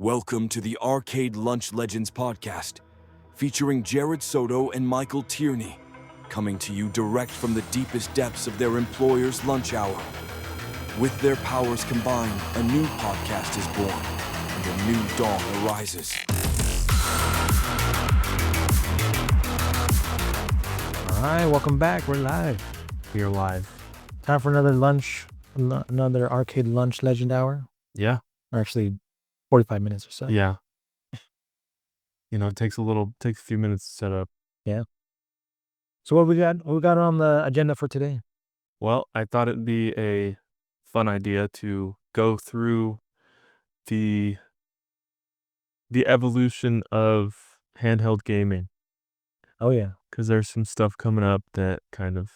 Welcome to the Arcade Lunch Legends podcast, featuring Jared Soto and Michael Tierney, coming to you direct from the deepest depths of their employer's lunch hour. With their powers combined, a new podcast is born, and a new dawn arises. All right, welcome back. We're live. We are live. Time for another Arcade Lunch Legend Hour. Yeah. Or actually, 45 minutes or so. Yeah. It takes a few minutes to set up. Yeah. So what we got? What we got on the agenda for today? Well, I thought it'd be a fun idea to go through the evolution of handheld gaming. Oh yeah. Because there's some stuff coming up that kind of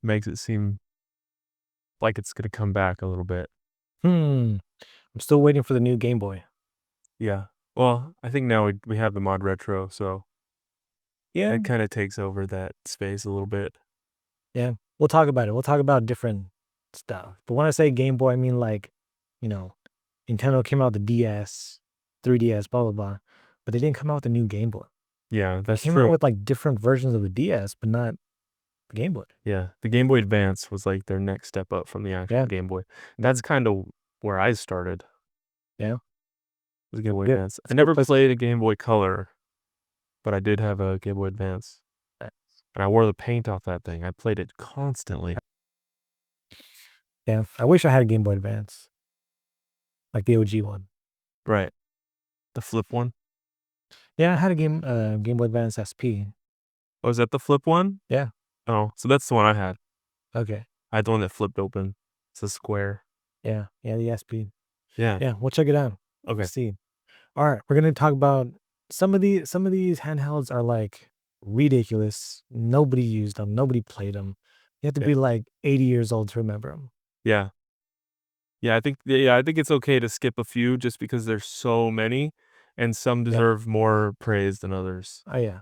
makes it seem like it's gonna come back a little bit. I'm still waiting for the new Game Boy. Yeah. Well, I think now we have the mod retro, so Yeah. it kind of takes over that space a little bit. Yeah. We'll talk about it. We'll talk about different stuff. But when I say Game Boy, I mean like, Nintendo came out with the DS, 3DS, blah, blah, blah. But they didn't come out with the new Game Boy. Yeah, that's They came true. out with like different versions of the DS, but not the Game Boy. Yeah, the Game Boy Advance was like their next step up from the actual Game Boy. And that's kind of where I started. Yeah. Was Game Boy Advance. I never played a Game Boy Color, but I did have a Game Boy Advance. And I wore the paint off that thing. I played it constantly. Yeah, I wish I had a Game Boy Advance. Like the OG one. Right. The flip one? Yeah, I had a Game Boy Advance SP. Oh, is that the flip one? Yeah. Oh, so that's the one I had. Okay. I had the one that flipped open. It's a square. Yeah, the SP. Yeah. Yeah, we'll check it out. Okay. Let's see. All right, we're gonna talk about some of these handhelds are like ridiculous. Nobody used them. Nobody played them. You have to be like 80 years old to remember them. Yeah. I think it's okay to skip a few just because there's so many, and some deserve more praise than others. Oh yeah.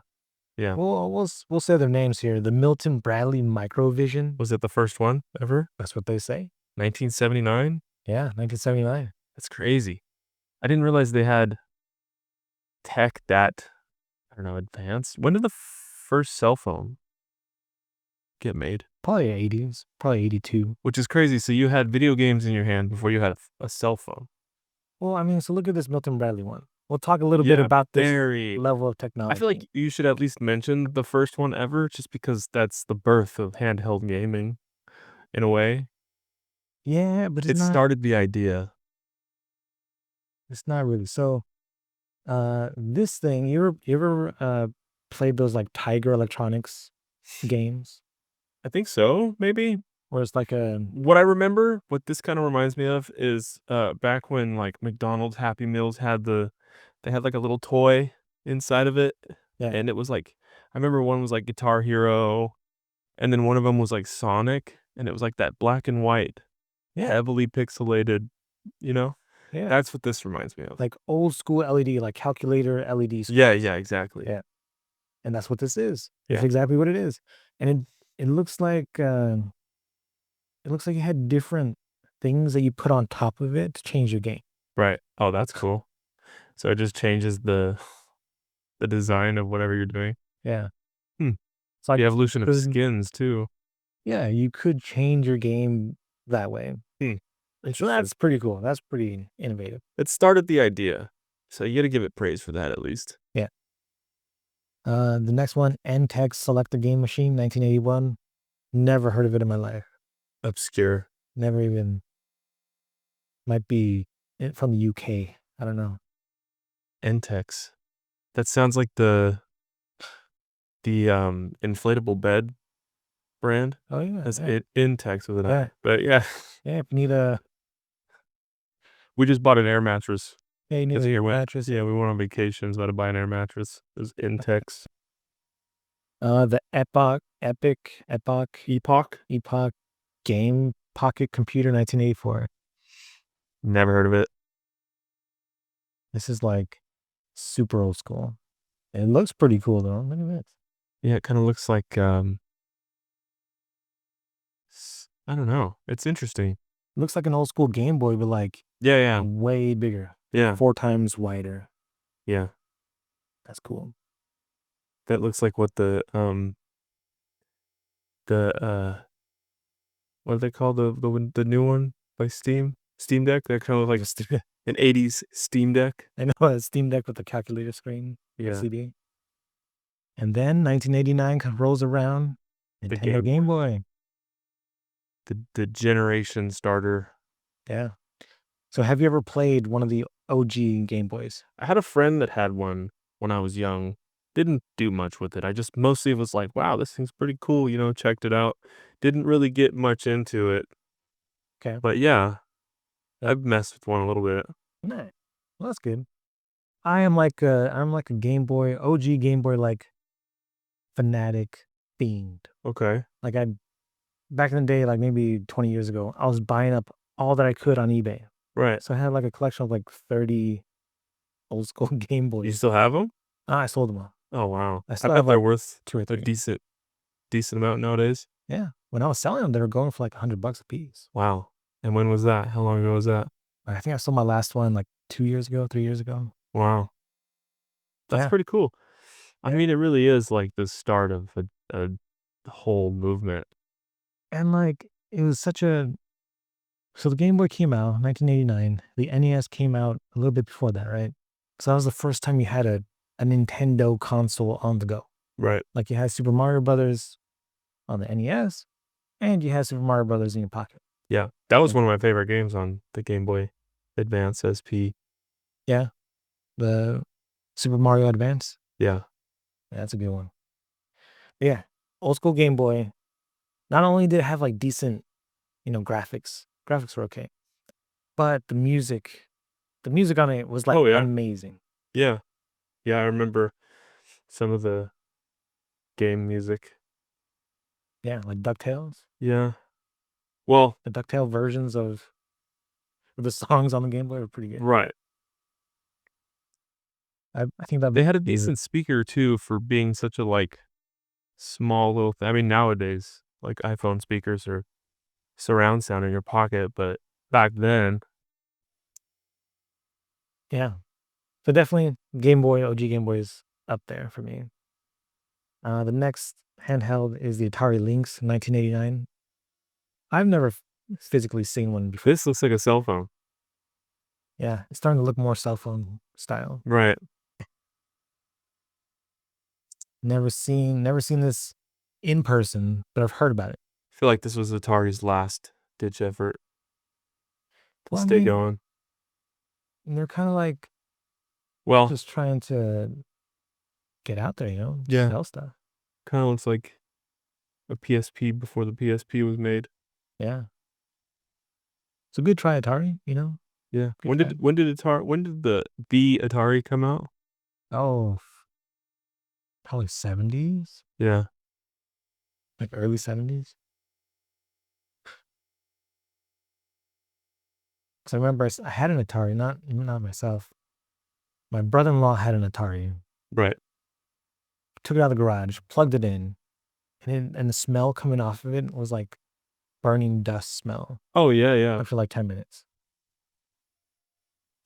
Yeah. We'll say their names here. The Milton Bradley Microvision. Was it the first one ever? That's what they say. 1979? Yeah, 1979. That's crazy. I didn't realize they had tech that, I don't know, advanced. When did the first cell phone get made? Probably 80s. Probably 82. Which is crazy. So you had video games in your hand before you had a cell phone. Well, I mean, so look at this Milton Bradley one. We'll talk a little bit about this level of technology. I feel like you should at least mention the first one ever, just because that's the birth of handheld gaming, in a way. Yeah, but it started the idea. It's not really. So, this thing, you ever played those like Tiger Electronics games? I think so, maybe. Where it's like what I remember, what this kind of reminds me of is back when like McDonald's Happy Meals they had like a little toy inside of it. Yeah. And it was like, I remember one was like Guitar Hero, and then one of them was like Sonic, and it was like that black and white, heavily pixelated, Yeah. That's what this reminds me of. Like old school LED, like calculator LED screen. Yeah, exactly. Yeah. And that's what this is. Yeah. It's exactly what it is. And it looks like it had different things that you put on top of it to change your game. Right. Oh, that's cool. So it just changes the design of whatever you're doing. Yeah. It's like the evolution of skins too. Yeah, you could change your game that way. So that's pretty cool. That's pretty innovative. It started the idea. So you got to give it praise for that at least. Yeah. The next one, NTEX Selector Game Machine, 1981. Never heard of it in my life. Obscure. Never even. Might be from the UK. I don't know. NTEX. That sounds like the inflatable bed brand. Oh yeah. That's NTEX with an I. Yeah. But yeah. Yeah, if you need a. We just bought an air mattress. Yeah, you need a mattress. Yeah, we went on vacation, so I had to buy an air mattress. It was NTEX. The Epoch Game Pocket Computer, 1984. Never heard of it. This is like super old school. It looks pretty cool though. Look at this. Yeah, it kind of looks like I don't know. It's interesting. Looks like an old school Game Boy, but like Yeah. way bigger. Yeah. 4 times wider. Yeah. That's cool. That looks like what the what do they call the new one by Steam? Steam Deck? That kind of like an 80s Steam Deck. I know, a Steam Deck with a calculator screen, Yeah. LCD. And then 1989 rolls around, Nintendo Game Boy. The generation starter. Yeah. So have you ever played one of the OG Game Boys? I had a friend that had one when I was young. Didn't do much with it. I just mostly was like, wow, this thing's pretty cool, checked it out. Didn't really get much into it. Okay. But yeah, I've messed with one a little bit. Nice. Well, that's good. I'm like a Game Boy, OG Game Boy, like fanatic fiend. Okay. Like back in the day, like maybe 20 years ago, I was buying up all that I could on eBay. Right. So I had like a collection of like 30 old school Game Boys. You still have them? I sold them all. Oh wow. I I still bet have they're like worth 2 or a 3. decent amount nowadays. Yeah. When I was selling them, they were going for like $100 a piece. Wow. And when was that? How long ago was that? I think I sold my last one like 2 years ago, 3 years ago. Wow. That's pretty cool. I mean, it really is like the start of a whole movement. And like it was so the Game Boy came out in 1989. The NES came out a little bit before that, right? So that was the first time you had a Nintendo console on the go. Right. Like you had Super Mario Brothers on the NES, and you had Super Mario Brothers in your pocket. Yeah. That was one of my favorite games on the Game Boy Advance SP. Yeah. The Super Mario Advance. Yeah. That's a good one. Yeah. Old school Game Boy. Not only did it have like decent, graphics. Graphics were okay. But the music on it was like amazing. Yeah. Yeah, I remember some of the game music. Yeah, like DuckTales. Yeah. Well, The DuckTale versions of the songs on the Game Boy were pretty good. right. I think that They had a decent speaker too for being such a like small little thing. I mean, nowadays, like iPhone speakers are surround sound in your pocket, but back then, yeah. So definitely Game Boy, OG Game Boy is up there for me. The next handheld is the Atari Lynx 1989. I've never physically seen one before. this looks like a cell phone. Yeah, it's starting to look more cell phone style. Right. Never seen this in person, but I've heard about it. I feel like this was Atari's last ditch effort to Well, stay going. They're kind of like just trying to get out there, sell stuff. Kind of looks like a PSP before the PSP was made. Yeah. So good try, Atari, Yeah. Good When did the Atari come out? Oh, probably 70s, Yeah. like early 70s. Because I remember I had an Atari, not myself. My brother-in-law had an Atari. Right. Took it out of the garage, plugged it in, and the smell coming off of it was like burning dust smell. Oh yeah, yeah. After like 10 minutes.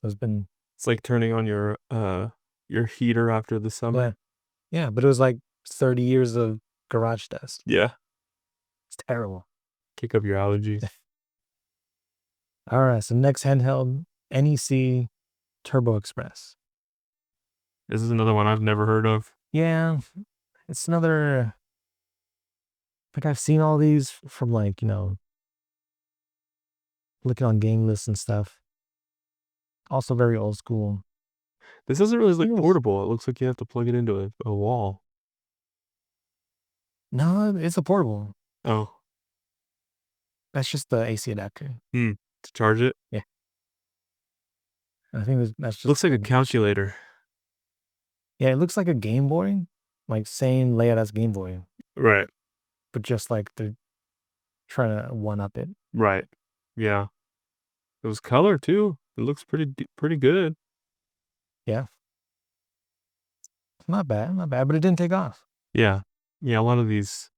It's like turning on your heater after the summer. Yeah, but it was like 30 years of garage dust. Yeah. It's terrible. Kick up your allergies. All right, so next handheld, NEC Turbo Express. This is another one I've never heard of. Yeah, it's another. Like I've seen all these from like, looking on game lists and stuff. Also very old school. This doesn't really look portable. It looks like you have to plug it into a wall. No, it's a portable. Oh. That's just the AC adapter. To charge it? Yeah. I think that's just... Looks like a calculator. Yeah, it looks like a Game Boy. Like same layout as Game Boy. Right. But just like they're trying to one-up it. Right. Yeah. It was color too. It looks pretty good. Yeah. Not bad, but it didn't take off. Yeah. Yeah, a lot of these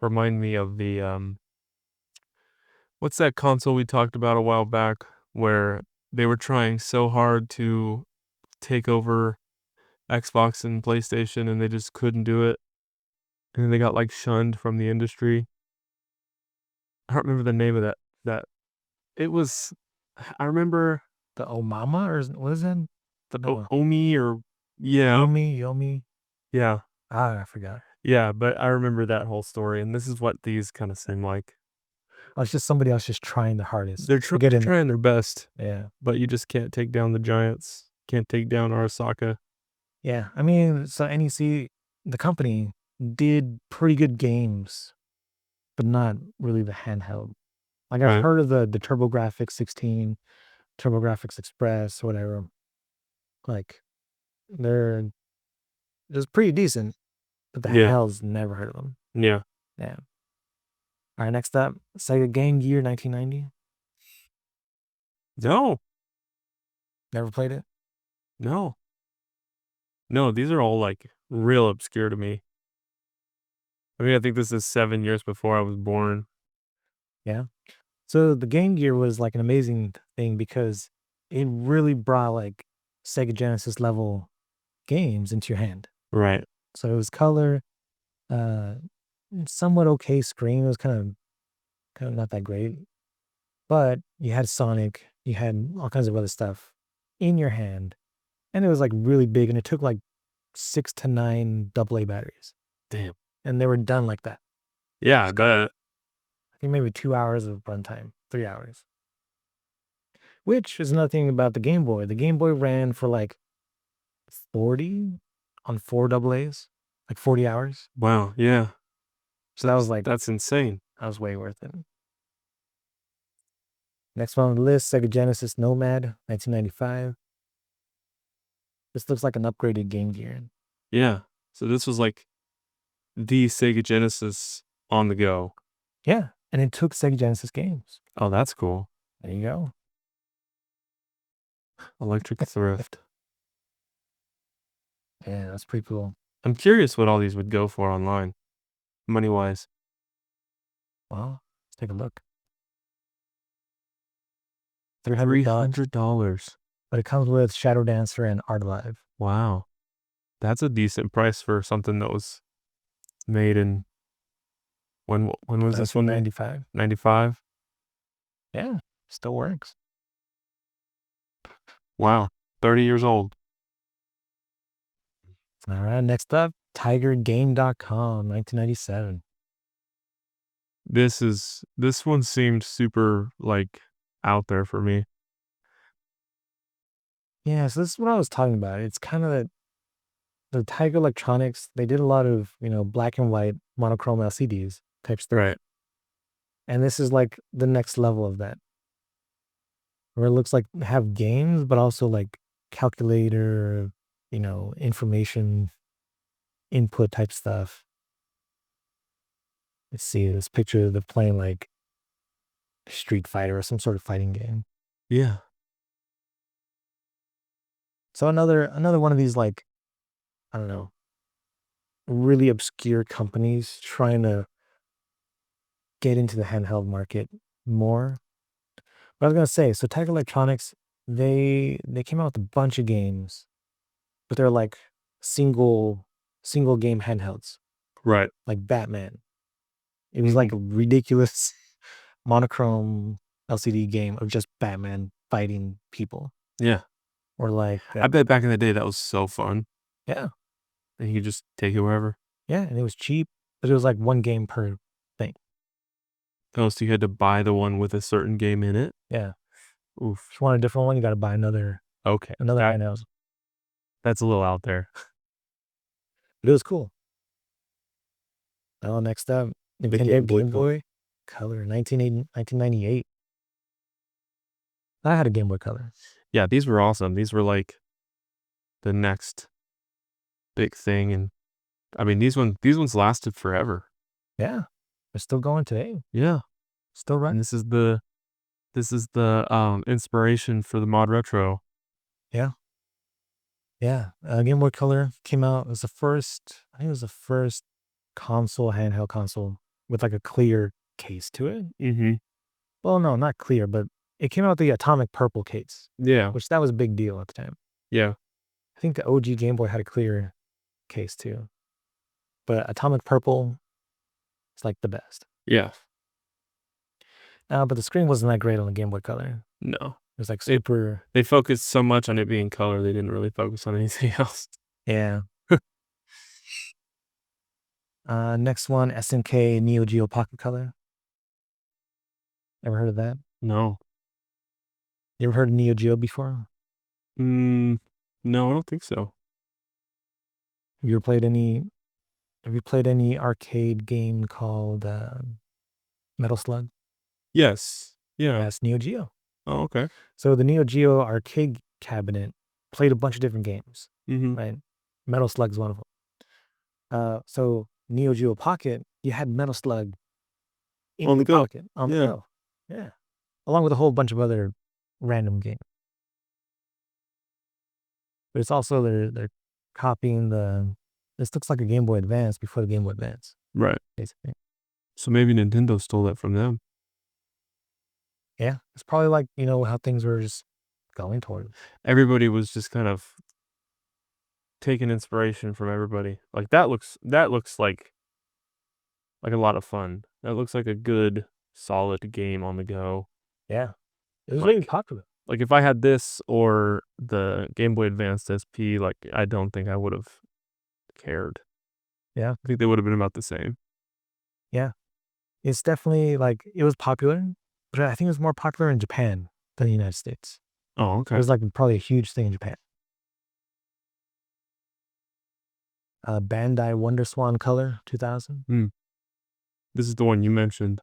remind me of the what's that console we talked about a while back where they were trying so hard to take over Xbox and PlayStation, and they just couldn't do it. And then they got like shunned from the industry. I don't remember the name of that. It was, I remember The Omama, or what is that? the Omi or yeah, Yomi. yeah, I forgot. yeah. But I remember that whole story, and this is what these kind of seem like. Oh, it's just somebody else just trying the hardest. They're trying their best. Yeah. But you just can't take down the giants. Can't take down Arasaka. Yeah. I mean, so NEC, the company, did pretty good games, but not really the handheld. Like I've heard of the TurboGrafx 16, TurboGrafx Express, whatever. Like they're just pretty decent, but the handhelds, never heard of them. Yeah. Yeah. All right, next up, Sega Game Gear 1990. No. Never played it? No. No, these are all like real obscure to me. I mean, I think this is 7 years before I was born. Yeah. So the Game Gear was like an amazing thing because it really brought like Sega Genesis level games into your hand. Right. So it was color, somewhat okay screen. It was kind of not that great, but you had Sonic, you had all kinds of other stuff in your hand, and it was like really big, and it took like 6 to 9 AA batteries. Damn. And they were done like that. Yeah, but I think maybe 2 hours of runtime, 3 hours. Which is another thing about the Game Boy. The Game Boy ran for like 40 on 4 AAs, like 40 hours. wow, yeah. So that was like, That's insane. that was way worth it. Next one on the list, Sega Genesis Nomad, 1995. This looks like an upgraded Game Gear. Yeah. So this was like the Sega Genesis on the go. Yeah, and it took Sega Genesis games. Oh, that's cool. There you go. Electric Thrift. Yeah, that's pretty cool. I'm curious what all these would go for online, money-wise. Well, let's take a look. $300. But it comes with Shadow Dancer and Art Alive. Wow. That's a decent price for something that was made in when was That's this one? 95. 95? Yeah, still works. Wow. 30 years old. All right, next up, TigerGame.com, 1997. This one seemed super like out there for me. Yeah, so this is what I was talking about. It's kind of the Tiger Electronics. They did a lot of, black and white monochrome LCDs type stuff. Right. And this is like the next level of that. Where it looks like have games, but also like calculator, information input type stuff. Let's see this picture of them playing like Street Fighter or some sort of fighting game. Yeah. So another one of these, like, I don't know, really obscure companies trying to get into the handheld market more. But I was gonna say, so Tiger Electronics, they came out with a bunch of games, but they're like single game handhelds, Right. like Batman. It was like a ridiculous monochrome LCD game of just Batman fighting people. Yeah. Or like, I bet back in the day that was so fun. yeah, And you could just take it wherever. yeah, and it was cheap, but it was like one game per thing. Oh, so you had to buy the one with a certain game in it? Yeah. Oof. If you want a different one, you got to buy another Okay. handheld. That's a little out there. But it was cool. Well, next up, Game Boy Color, 1998. I had a Game Boy Color. Yeah, these were awesome. These were like the next big thing, and I mean these ones lasted forever. Yeah, they're still going today. Yeah, Still running. and this is the inspiration for the mod retro. Yeah, yeah. Game Boy Color came out. It was the first. I think it was the first handheld console with like a clear case to it. Mm-hmm. Well, no, not clear, but it came out with the atomic purple case, Yeah. which that was a big deal at the time. Yeah. I think the OG Game Boy had a clear case too, but atomic purple is like the best. Yeah. But the screen wasn't that great on the Game Boy Color. No. It was like super. They focused so much on it being color, they didn't really focus on anything else. Yeah. Next one, SNK Neo Geo Pocket Color. Ever heard of that? No. You ever heard of Neo Geo before? No, I don't think so. Have you played any arcade game called Metal Slug? Yes. Yeah. That's Neo Geo. Oh, okay. So the Neo Geo arcade cabinet played a bunch of different games, right? Metal Slug's one of them. So Neo Geo Pocket, you had Metal Slug in On the go. pocket, on the go. Yeah. Along with a whole bunch of other random games. But it's also they're copying this looks like a Game Boy Advance before the Game Boy Advance. Right. Basically. So maybe Nintendo stole that from them. Yeah. It's probably like, how things were just going toward. Everybody was just kind of taking inspiration from everybody. Like that looks like a lot of fun. That looks like a good, solid game on the go. Yeah. It was really popular. Like if I had this or the Game Boy Advance SP, like I don't think I would have cared. Yeah. I think they would have been about the same. Yeah. It's definitely it was popular, but I think it was more popular in Japan than the United States. Oh, okay. It was probably a huge thing in Japan. Bandai WonderSwan Color 2000. This is the one you mentioned.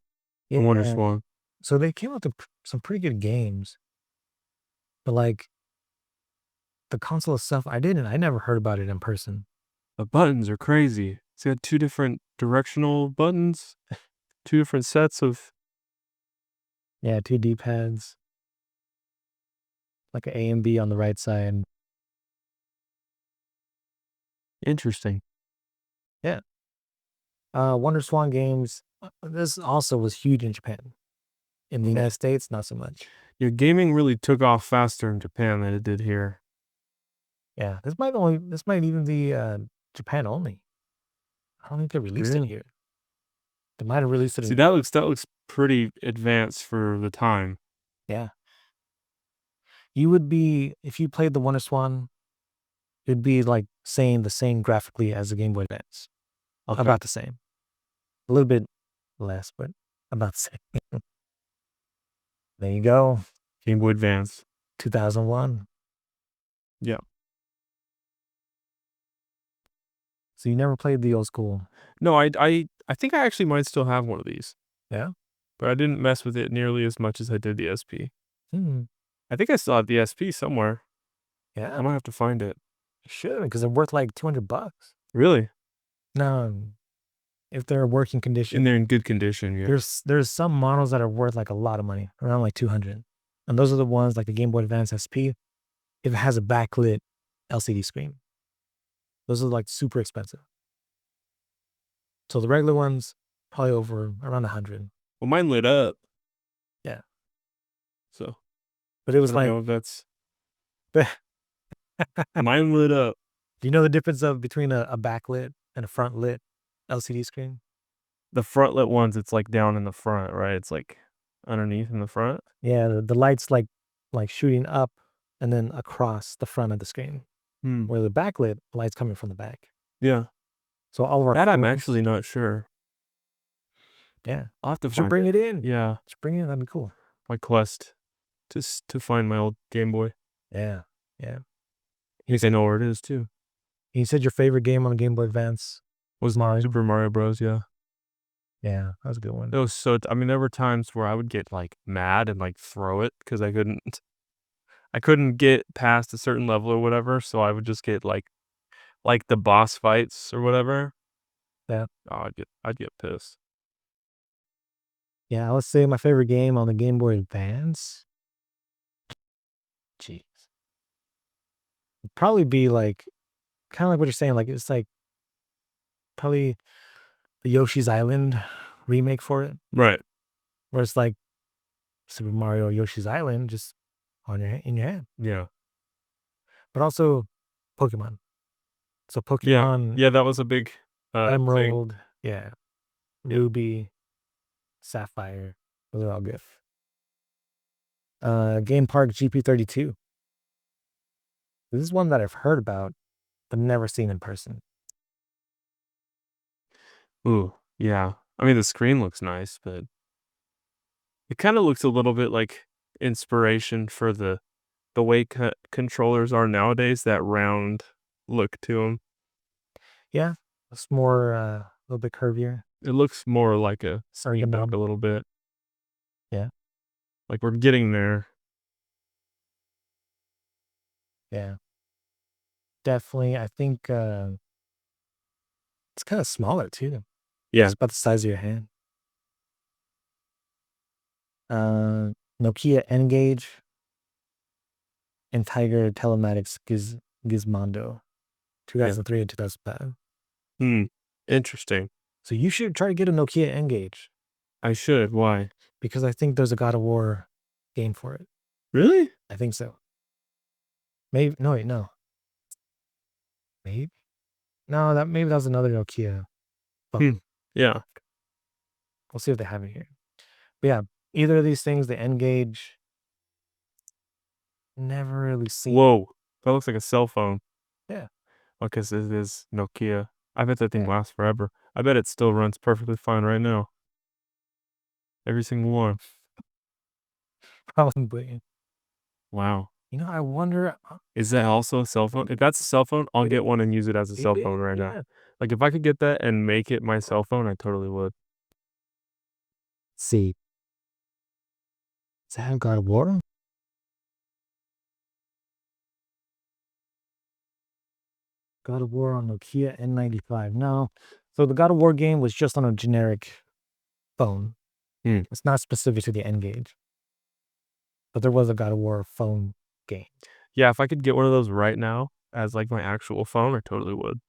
Yeah. WonderSwan. So they came out with some pretty good games. But the console itself, I never heard about it in person. The buttons are crazy. It's got 2 different directional buttons, 2 different sets of. Yeah, 2 D-pads. Like an A and B on the right side. Interesting. Yeah. WonderSwan games, this also was huge in Japan. In the United States, not so much. Your gaming really took off faster in Japan than it did here. Yeah, this might even be Japan only. I don't think they released it here. They might have released it. See, that looks pretty advanced for the time. Yeah. You would be, if you played the WonderSwan, it'd be like saying the same graphically as the Game Boy Advance. Okay. About the same. A little bit less, but about the same. There you go. Game Boy Advance. 2001. Yeah. So you never played the old school? No, I think I actually might still have one of these. Yeah? But I didn't mess with it nearly as much as I did the SP. I think I still have the SP somewhere. Yeah. I might have to find it. You should, because they're worth like $200. Really? No. If they're in working condition. And they're in good condition, yeah. There's some models that are worth like a lot of money, around like $200. And those are the ones like the Game Boy Advance SP, if it has a backlit LCD screen. Those are like super expensive. So the regular ones, probably around 100. Well, mine lit up. Yeah. So. But it was like. That's. Mine lit up. Do you know the difference between a backlit and a front lit LCD screen? The front lit ones, it's like down in the front, right? It's like underneath in the front. Yeah, the light's like shooting up and then across the front of the screen. Where the backlit, the light's coming from the back. Yeah. So all of our that I'm actually not sure. Yeah. I'll have to bring it in. Yeah. Just bring it in, that'd be cool. My quest to find my old Game Boy. Yeah. Yeah. At least I know where it is too. You said your favorite game on the Game Boy Advance was Mario. Super Mario Bros. Yeah. Yeah, that was a good one. It was there were times where I would get like mad and like throw it because I couldn't get past a certain level or whatever, so I would just get like the boss fights or whatever. Yeah. Oh, I'd get pissed. Yeah, let's say my favorite game on the Game Boy Advance. Jeez. It'd probably be like kind of like what you're saying, like it's like probably the Yoshi's Island remake for it. Right. Where it's like Super Mario Yoshi's Island just in your hand. Yeah. But also Pokemon. So Yeah. Pokemon Yeah, that was a big thing. Emerald, Ruby, Sapphire. Those are all good. Game Park GP32. This is one that I've heard about, but never seen in person. Ooh, yeah. I mean, the screen looks nice, but it kind of looks a little bit like inspiration for the way controllers are nowadays, that round look to them. Yeah, it's more a little bit curvier. It looks more like a Sorry, Steam Deck a little bit. Yeah. Like we're getting there. Yeah. Definitely. I think it's kind of smaller too. Yeah. It's about the size of your hand. Nokia N-Gage and Tiger Telematics Gizmondo. 2003 and 2005. Interesting. So you should try to get a Nokia N-Gage. I should. Why? Because I think there's a God of War game for it. Really? I think so. Maybe no, wait, no. Maybe maybe that was another Nokia. Yeah. We'll see if they have it here. But yeah, either of these things, the N-Gage, never really seen. Whoa, that looks like a cell phone. Yeah. Because it is Nokia. I bet that thing lasts forever. I bet it still runs perfectly fine right now. Every single one. Probably. Wow. I wonder. Is that also a cell phone? If that's a cell phone, I'll get one and use it as a cell phone right now. Like if I could get that and make it my cell phone, I totally would. See. Does that have God of War? God of War on Nokia N95. No. So the God of War game was just on a generic phone. It's not specific to the N-Gage. But there was a God of War phone game. Yeah, if I could get one of those right now as like my actual phone, I totally would.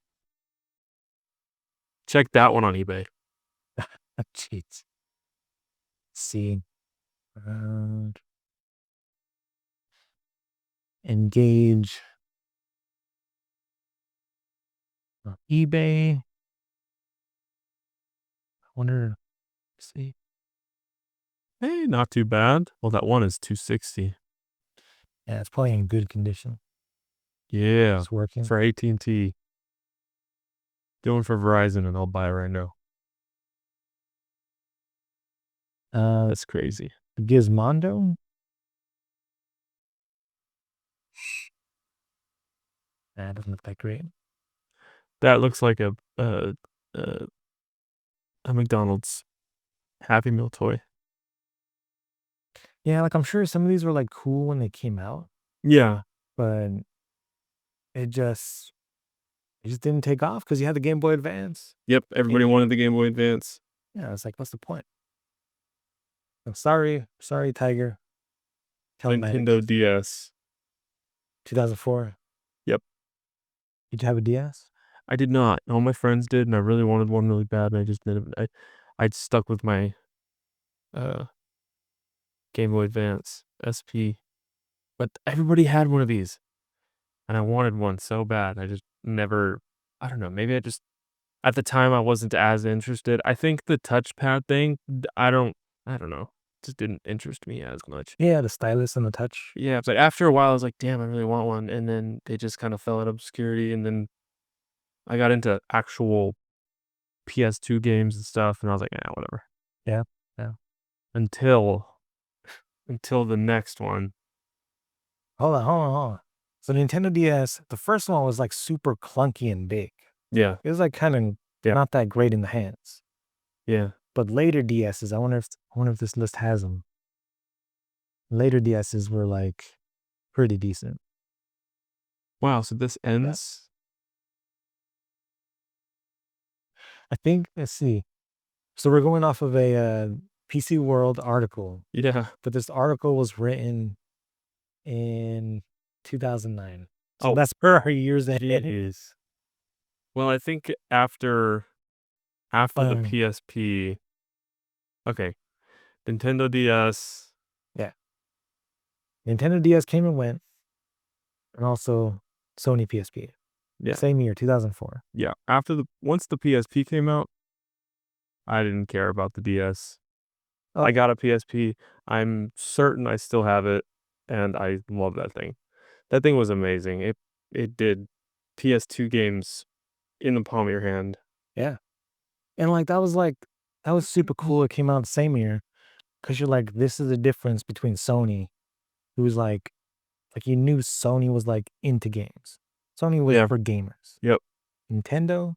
Check that one on eBay. Cheats. See. Engage. On eBay. I wonder. See. Hey, not too bad. Well, that one is $260. Yeah, it's probably in good condition. Yeah, It's working. for AT&T. Doing for Verizon, and I'll buy it right now. That's crazy. Gizmondo. That doesn't look that great. That looks like a McDonald's Happy Meal toy. Yeah, like I'm sure some of these were like cool when they came out, Yeah. but it just didn't take off because you had the Game Boy Advance. Yep. Everybody wanted the Game Boy Advance. Yeah, it's like, what's the point? Oh, sorry, Tiger. Nintendo DS. 2004. Yep. Did you have a DS? I did not. All my friends did, and I really wanted one really bad, and I just didn't. I'd stuck with my Game Boy Advance SP, but everybody had one of these, and I wanted one so bad. I just never. I don't know. Maybe I just at the time I wasn't as interested. I think the touchpad thing. I don't know. Just didn't interest me as much. Yeah, the stylus and the touch. Yeah, it's like after a while I was like, damn, I really want one, and then they just kind of fell out of obscurity, and then I got into actual PS2 games and stuff, and I was like, whatever. Yeah. Until the next one. Hold on. So Nintendo DS, the first one was like super clunky and big. Yeah. It was like kind of not that great in the hands. Yeah. But later DSs, I wonder if this list has them. Later DSs were like pretty decent. Wow, so this ends? I think, let's see. So we're going off of a PC World article. Yeah. But this article was written in 2009. So that's where our years end is. Well, I think after the PSP, okay, Nintendo DS, Nintendo DS came and went, and also Sony PSP. Yeah. Same year, 2004. Yeah. Once the PSP came out, I didn't care about the DS. Oh. I got a PSP. I'm certain I still have it, and I love that thing. That thing was amazing. It did PS2 games in the palm of your hand. Yeah. And that was super cool. It came out the same year, because you're like, this is the difference between Sony, who's like you knew Sony was into games. Sony was Yeah. for gamers. Yep. Nintendo,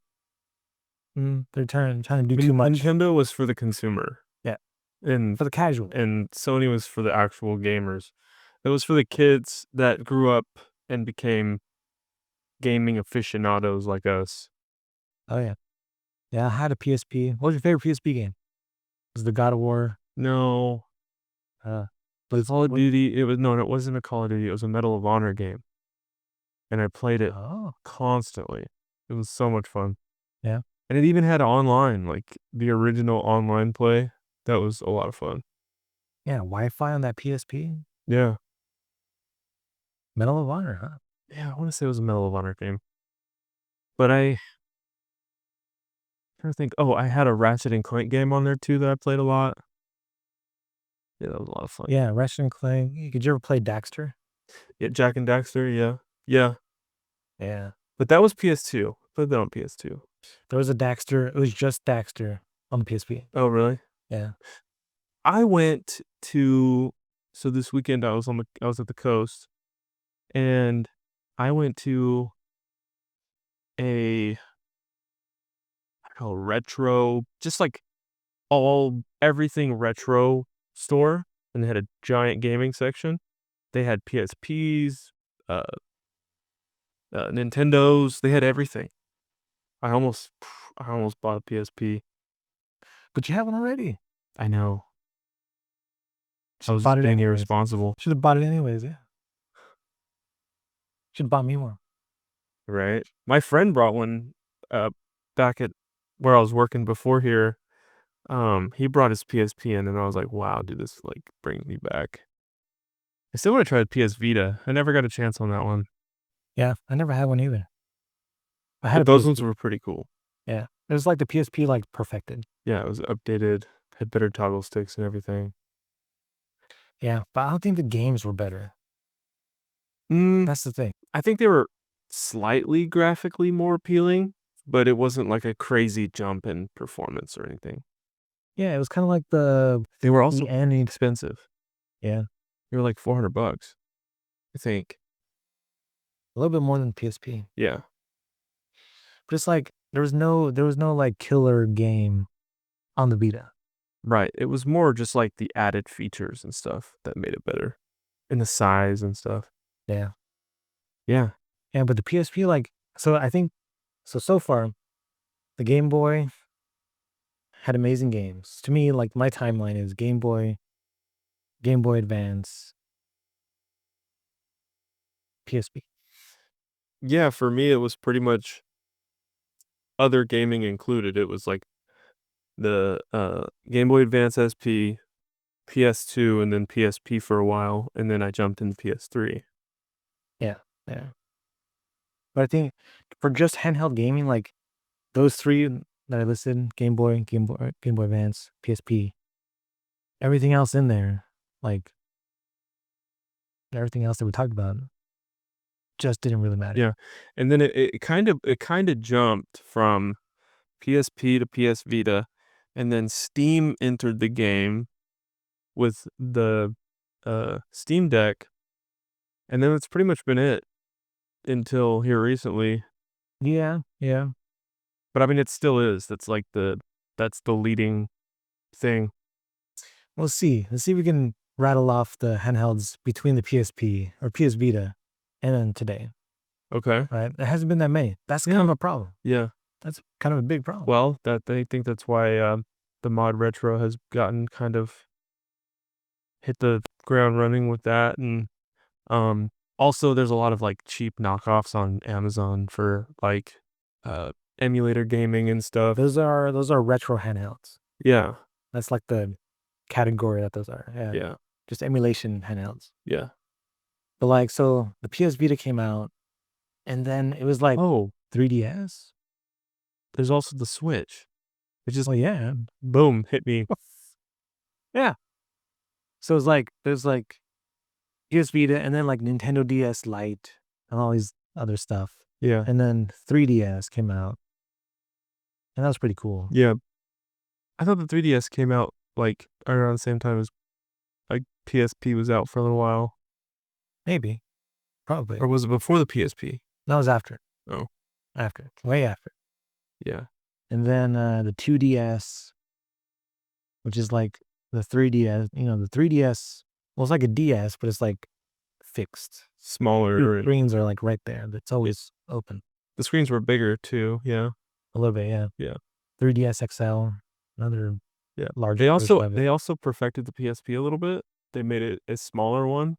they're trying to do too much. Nintendo was for the consumer. Yeah. And For the casual. And Sony was for the actual gamers. It was for the kids that grew up and became gaming aficionados like us. Oh yeah. Yeah, I had a PSP. What was your favorite PSP game? Was it the God of War? No. Call of Duty. It wasn't a Call of Duty. It was a Medal of Honor game. And I played it constantly. It was so much fun. Yeah. And it even had online, like the original online play. That was a lot of fun. Yeah, Wi-Fi on that PSP? Yeah. Medal of Honor, huh? Yeah, I want to say it was a Medal of Honor game. But I'm trying to think. Oh, I had a Ratchet and Clank game on there too that I played a lot. Yeah, that was a lot of fun. Yeah, Ratchet and Clank. Did you ever play Daxter? Yeah, Jack and Daxter, yeah. Yeah. Yeah. But that was PS2. Played that on PS2. There was a Daxter. It was just Daxter on the PSP. Oh, really? Yeah. I went to this weekend I was at the coast, and I went to a retro, just like everything retro store, and they had a giant gaming section. They had PSPs, Nintendos. They had everything. I almost bought a PSP. But you have one already. I know. I was bought it being anyways. irresponsible. Should have bought it anyways, yeah. Should have bought me one. Right. My friend brought one back at where I was working before here. He brought his PSP in, and I was like, wow, dude, this brings me back. I still want to try the PS Vita. I never got a chance on that one. Yeah, I never had one either. But those ones were pretty cool. Yeah. It was like the PSP perfected. Yeah, it was updated, had better toggle sticks and everything. Yeah, but I don't think the games were better. That's the thing. I think they were slightly graphically more appealing, but it wasn't like a crazy jump in performance or anything. Yeah, it was kind of like they were also expensive. Yeah. They were like $400, I think. A little bit more than PSP. Yeah. But it's there was no killer game on the Vita. Right. It was more just the added features and stuff that made it better. And the size and stuff. Yeah. Yeah. Yeah, but the PSP, so I think, so far, the Game Boy had amazing games. To me, my timeline is Game Boy Advance, PSP. Yeah, for me, it was pretty much other gaming included. It was the Game Boy Advance SP, PS2, and then PSP for a while, and then I jumped into PS3. Yeah, yeah. But I think for just handheld gaming, those three that I listed, Game Boy Advance, PSP, everything else in there, everything else that we talked about, just didn't really matter. Yeah, and then it kind of jumped from PSP to PS Vita, and then Steam entered the game with the Steam Deck, and then it's pretty much been it until here recently. Yeah, yeah. But I mean, it still is. That's the leading thing. Let's see if we can rattle off the handhelds between the PSP or PS Vita and then today. Okay. Right? There hasn't been that many. That's kind of a problem. Yeah. That's kind of a big problem. Well, I think that's why the mod retro has gotten kind of hit the ground running with that, and also there's a lot of cheap knockoffs on Amazon for emulator gaming and stuff. Those are retro handhelds. Yeah. That's the category that those are. Yeah. Yeah. Just emulation handhelds. Yeah. But like, so the PS Vita came out, and then it was like, Oh, 3DS. there's also the Switch. It just yeah, boom hit me. yeah. So it's like there's like PS Vita, and then like Nintendo DS Lite, and all these other stuff, Yeah, and then 3DS came out, and that was pretty cool. yeah. I thought the 3DS came out like around the same time as like PSP was out for a little while, Maybe, probably. or was it before the PSP? That was after. Oh, After, way after. yeah. And then the 2DS, which is like the 3DS. The 3DS. Well, it's like a DS, but it's like fixed. Smaller. The screens are like right there. That's always open. The screens were bigger too. Yeah, A little bit, yeah. yeah, 3DS XL, another yeah. large. They version of it. also perfected the PSP a little bit. They made it a smaller one.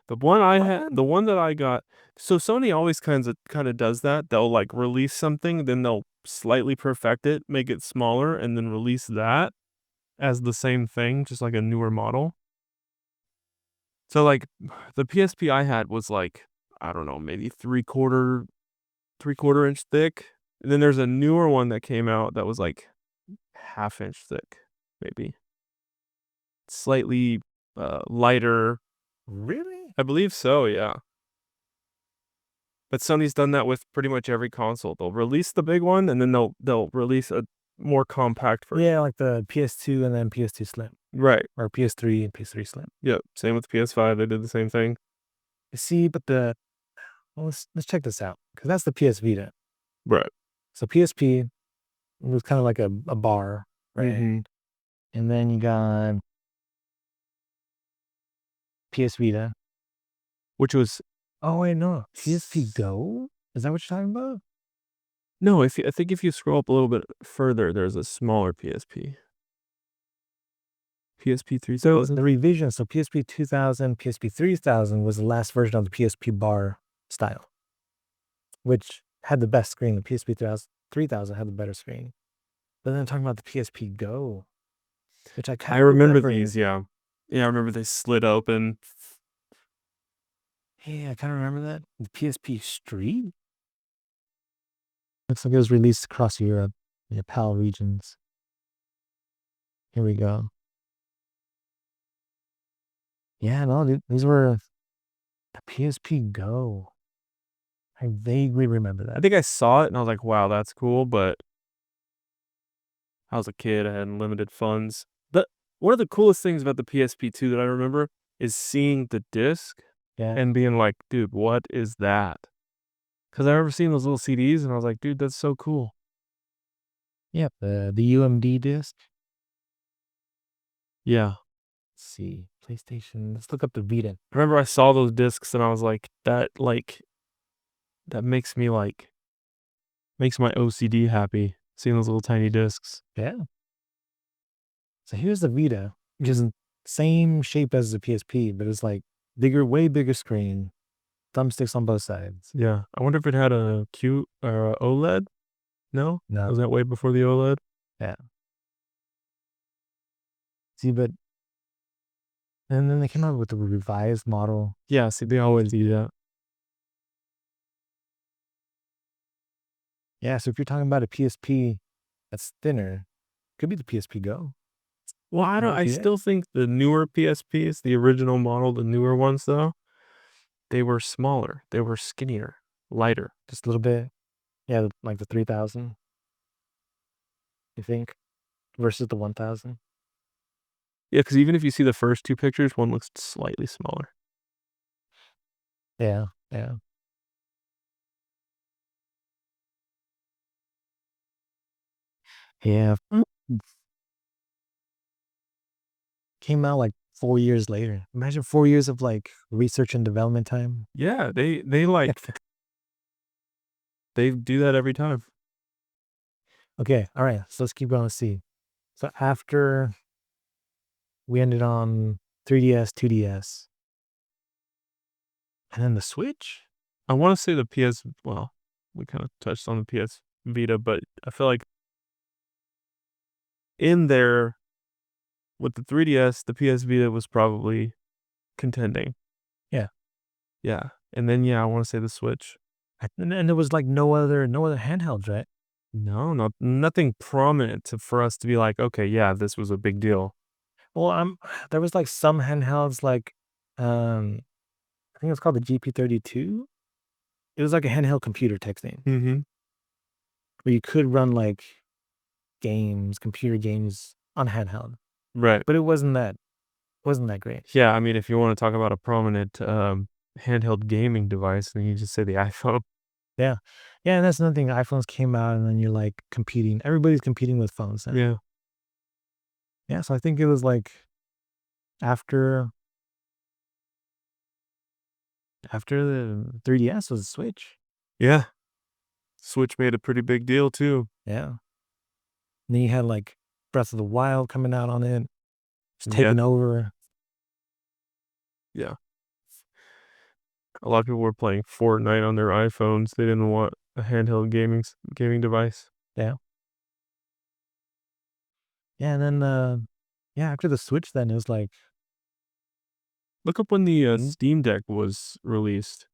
The one I had, the one that I got. So Sony always kind of does that. They'll like release something, then they'll slightly perfect it, make it smaller, and then release that as the same thing, just like a newer model. So like the PSP I had was like, I don't know, maybe three-quarter inch thick. And then there's a newer one that came out that was like half-inch thick, maybe. Slightly lighter. Really? I believe so, yeah. But Sony's done that with pretty much every console. They'll release the big one, and then they'll release a more compact version. Yeah, like the PS2 and then PS2 Slim, Right. or PS3 and PS3 Slim. Yep. Same with PS5. They did the same thing. See, but let's check this out, because that's the PS Vita. Right. So PSP was kind of like a bar, right? Mm-hmm. And then you got PS Vita. Which was Oh wait, no, PSP Go. Is that what you're talking about? no. I think if you scroll up a little bit further, there's a smaller PSP. PSP So 3000. the revision, so PSP 2000, PSP 3000 was the last version of the PSP bar style, which had the best screen. The PSP 3000 had the better screen. But then talking about the PSP Go, which I kind I remember these. Yeah. Yeah, I remember they slid open. Yeah, I kind of remember that. The PSP Street? Looks like it was released across Europe, the PAL regions. Here we go. Yeah, no, dude, these were the PSP Go. I vaguely remember I that. think I saw it and I was like, wow, that's cool. But I was a kid. I had limited funds. One of the coolest things about the PSP2 that I remember is seeing the disc Yeah. and being like, dude, what is that? Because I remember seeing those little CDs and I was like, dude, that's so cool. Yep, the UMD disc. Yeah. Let's see. PlayStation. Let's look up the Vita. I remember I saw those discs and I was like, that makes me makes my OCD happy, seeing those little tiny discs. Yeah. So here's the Vita, which is the same shape as the PSP, but it's like bigger, way bigger screen, thumbsticks on both sides. Yeah. I wonder if it had a Q or a OLED? No? No. Was that way before the OLED? Yeah. See, and then they came out with the revised model. Yeah, see, they always do that. Yeah, so if you're talking about a PSP that's thinner, could be the PSP Go. Well, I still think the newer PSPs, the original model, the newer ones though, they were smaller. They were skinnier, lighter. Just a little bit. Yeah, like the 3000, you think, versus the 1000. Yeah, because even if you see the first two pictures, one looks slightly smaller. Yeah, yeah. Yeah. Came out like 4 years later. Imagine 4 years of like research and development time. Yeah, they they do that every time. Okay, all right. So let's keep going. Let's see. So after we ended on 3DS, 2DS, and then the Switch. I want to say the well, we kind of touched on the PS Vita, but I feel like in there with the 3DS, the PS Vita was probably contending. Yeah. Yeah. And then, I want to say the Switch. And there was like no other handhelds, right? No, nothing prominent for us to be like, okay, yeah, this was a big deal. Well, there was like some handhelds like, I think it was called the GP32. It was like a handheld computer type thing Mm-hmm. where you could run like computer games on handheld, Right. but it wasn't that great. Yeah, I mean, if you want to talk about a prominent handheld gaming device, then you just say the iPhone. Yeah. Yeah, and that's another thing. iPhones came out and then you're like competing. Everybody's competing with phones now. Yeah. Yeah, so I think it was like after the 3DS was the Switch. Yeah. Switch made a pretty big deal too. Yeah. And then you had like Breath of the Wild coming out on it. Just Yeah. taking over. Yeah. A lot of people were playing Fortnite on their iPhones. They didn't want a handheld gaming device. Yeah. Yeah, and then after the Switch then it was like Look up when the Steam Deck was released.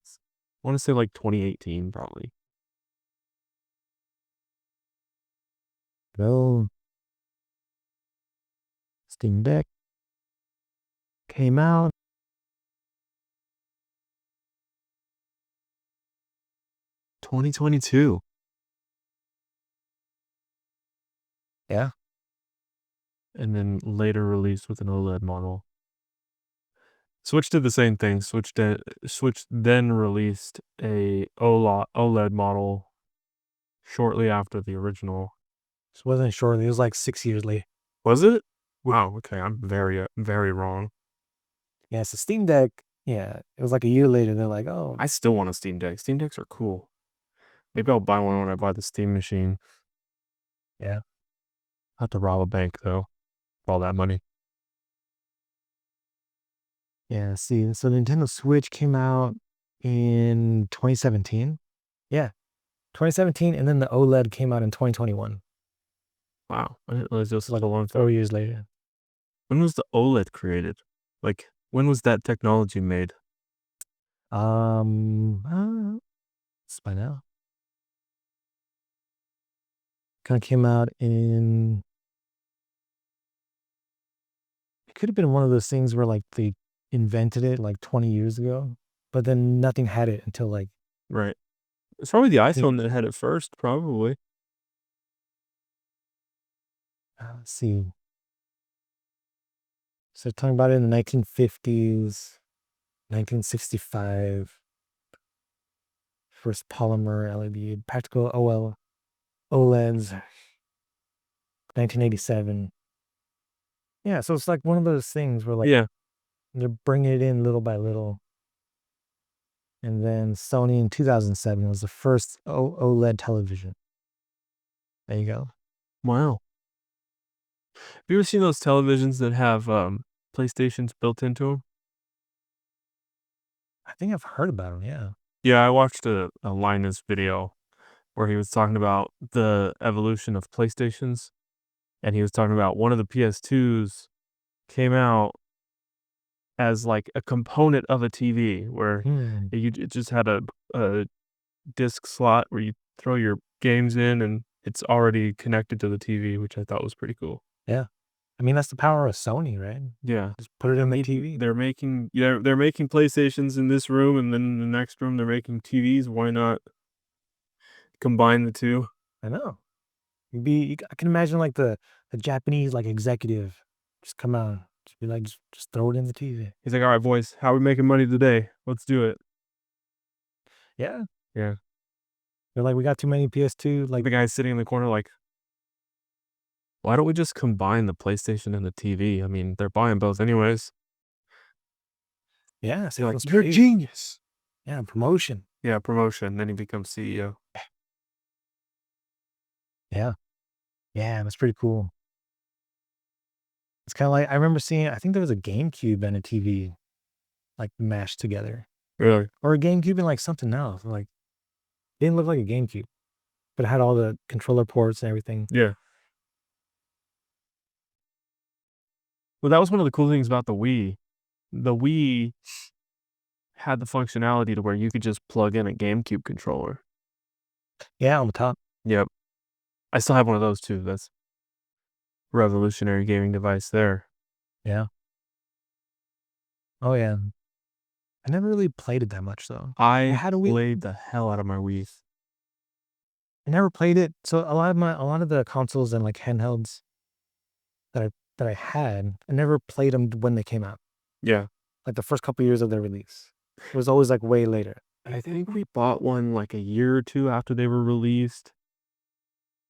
I want to say like 2018, probably. well, Steam Deck came out. 2022. Yeah. And then later released with an OLED model. Switch did the same thing. Switch then released a OLED model shortly after the original. This wasn't shortly. It was like 6 years late. Was it? Wow. Okay, I'm very, very wrong. Yeah, so Steam Deck, yeah, it was like a year later. They're like, oh, I still want a Steam Deck. Steam Decks are cool. Maybe I'll buy one when I buy the Steam machine. yeah. I have to rob a bank though, for all that money. Yeah, see, so Nintendo Switch came out in 2017. Yeah, 2017, and then the OLED came out in 2021. Wow, I didn't realize it was So like a long 4 time. years later. When was the OLED created? Like, when was that technology made? It's by now. Kind of came out in. It could have been one of those things where like they invented it like 20 years ago, but then nothing had it until like. Right. It's probably the think- iPhone that had it first, probably. Let's see. So talking about it in the 1950s, 1965. First polymer LED, practical OLEDs, 1987. Yeah, so it's like one of those things where like Yeah. they're bringing it in little by little. And then Sony in 2007 was the first OLED television. There you go. Wow. Have you ever seen those televisions that have PlayStations built into them? I think I've heard about them, yeah. Yeah, I watched a Linus video where he was talking about the evolution of PlayStations, and he was talking about one of the PS2s came out as like a component of a TV where it just had a disc slot where you throw your games in and it's already connected to the TV, which I thought was pretty cool. Yeah. I mean, that's the power of Sony, right? Yeah. Just put it in the TV. They're making PlayStations in this room, and then in the next room they're making TVs. Why not combine the two? I know. I can imagine like the Japanese like executive just come out, just be like, just throw it in the TV. He's like, all right, boys, how are we making money today? Let's do it. Yeah. Yeah. They're like, we got too many PS2. Like The guy's sitting in the corner like, why don't we just combine the PlayStation and the TV? I mean, they're buying both anyways. yeah, So like, let's you're a pay. genius. Yeah, promotion. Yeah, promotion. Then he becomes CEO. Yeah. Yeah, that's pretty cool. It's kind of like, I remember seeing, I think there was a GameCube and a TV like mashed together. Really? Or a GameCube and like something else. Like, it didn't look like a GameCube, but it had all the controller ports and everything. Yeah. Well, that was one of the cool things about the Wii. The Wii had the functionality to where you could just plug in a GameCube controller. Yeah, on the top. Yep. I still have one of those too. That's revolutionary gaming device there. Yeah. Oh yeah. I never really played it that much though. I had a Wii. played the hell out of my Wii. I never played it. So a lot of the consoles and like handhelds that I had, I never played them when they came out. Yeah. Like the first couple years of their release. It was always like way later. I think we bought one like a year or two after they were released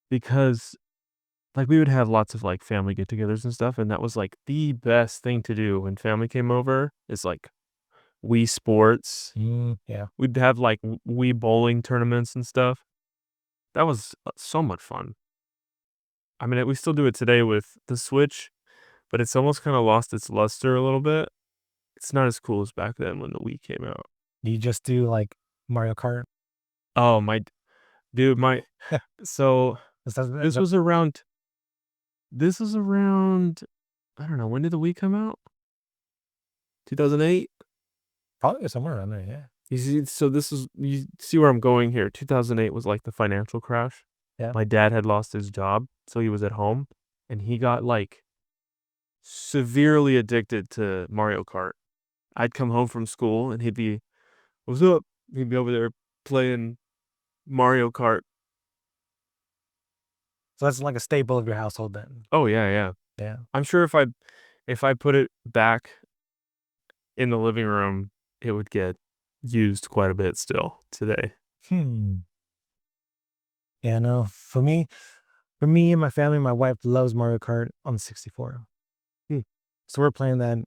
because like we would have lots of like family get-togethers and stuff, and that was like the best thing to do when family came over is like Wii Sports. Yeah. We'd have like Wii bowling tournaments and stuff. That was so much fun. I mean, we still do it today with the Switch, but it's almost kind of lost its luster a little bit. It's not as cool as back then when the Wii came out. Do you just do like Mario Kart? Oh, my dude, so this was around, I don't know, when did the Wii come out? 2008? Probably somewhere around there, yeah. You see where I'm going here. 2008 was like the financial crash. Yeah. My dad had lost his job, so he was at home, and he got like severely addicted to Mario Kart. I'd come home from school and he'd be, "What's up?" He'd be over there playing Mario Kart. So that's like a staple of your household then. Oh yeah. Yeah. I'm sure if I put it back in the living room, it would get used quite a bit still today. Yeah, no. For me and my family, my wife loves Mario Kart on the 64. So we're playing that,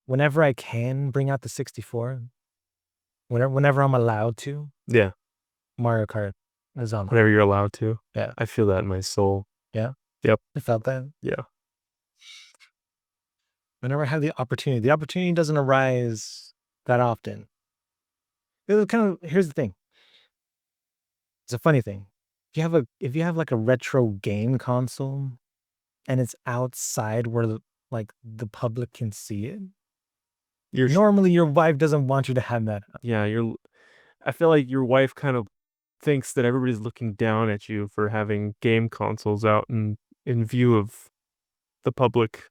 whenever I can bring out the 64. Whenever I'm allowed to, Yeah. Mario Kart is on. Whenever you're allowed to. Yeah. I feel that in my soul. Yeah. Yep. I felt that. Yeah. Whenever I have the opportunity doesn't arise that often. Here's the thing. It's a funny thing. If you have like a retro game console and it's outside where the public can see it, normally your wife doesn't want you to have that. Yeah, I feel like your wife kind of thinks that everybody's looking down at you for having game consoles out in view of the public.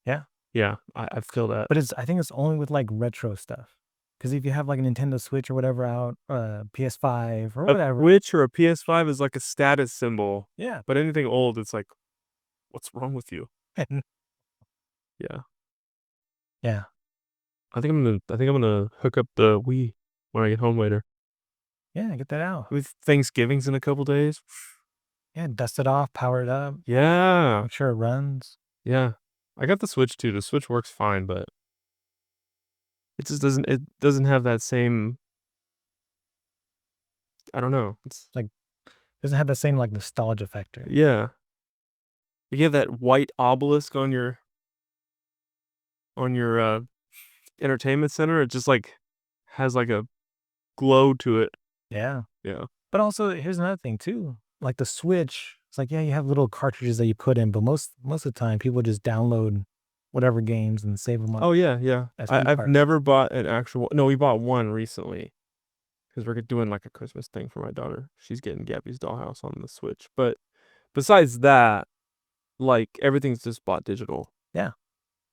Yeah. Yeah, I feel that. But I think it's only with like retro stuff. Because if you have like a Nintendo Switch or whatever out, PS5 or whatever. A Switch or a PS5 is like a status symbol. Yeah. But anything old, it's like, what's wrong with you? Yeah. Yeah. I think I'm gonna hook up the Wii when I get home later. Yeah, get that out. With Thanksgiving's in a couple days. Yeah, dust it off, power it up. Yeah. Make sure it runs. Yeah. I got the Switch too. The Switch works fine, but it just doesn't have that same, I don't know. It's like doesn't have the same like nostalgia factor. Yeah. You have that white obelisk on your entertainment center. It just like has like a glow to it. Yeah. Yeah. But also here's another thing too. Like the Switch, it's like, yeah, you have little cartridges that you put in, but most of the time people just download whatever games and save them up. Oh yeah. I've never bought an actual. No, we bought one recently because we're doing like a Christmas thing for my daughter. She's getting Gabby's Dollhouse on the Switch. But besides that, like everything's just bought digital. Yeah.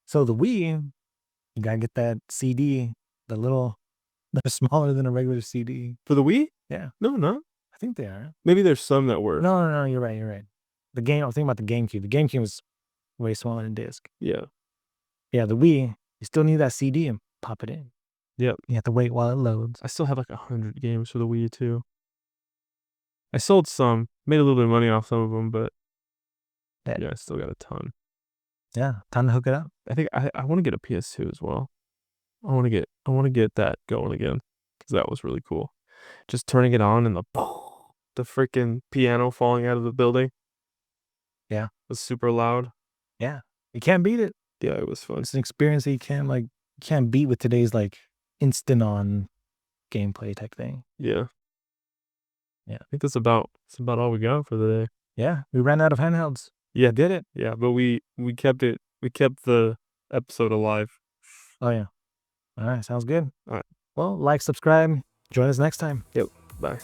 So the Wii, you gotta get that CD, they're smaller than a regular CD. For the Wii? Yeah. No. I think they are. Maybe there's some that were. No, you're right. The game, I was thinking about the GameCube. The GameCube was way smaller than disc. Yeah. Yeah, the Wii, you still need that CD and pop it in. Yep. You have to wait while it loads. I still have like 100 games for the Wii too. I sold some, made a little bit of money off some of them, but yeah, I still got a ton. Yeah, time to hook it up. I think I want to get a PS2 as well. I want to get that going again because that was really cool. Just turning it on and the freaking piano falling out of the building. Yeah, it was super loud. Yeah, you can't beat it. Yeah, it was fun. It's an experience that you can't beat with today's like instant on gameplay type thing. Yeah. Yeah, I think that's about all we got for the day. Yeah, we ran out of handhelds. Yeah, did it. Yeah, but we kept it. We kept the episode alive. Oh yeah. All right, sounds good. All right. Well, like, subscribe. Join us next time. Yep. Bye.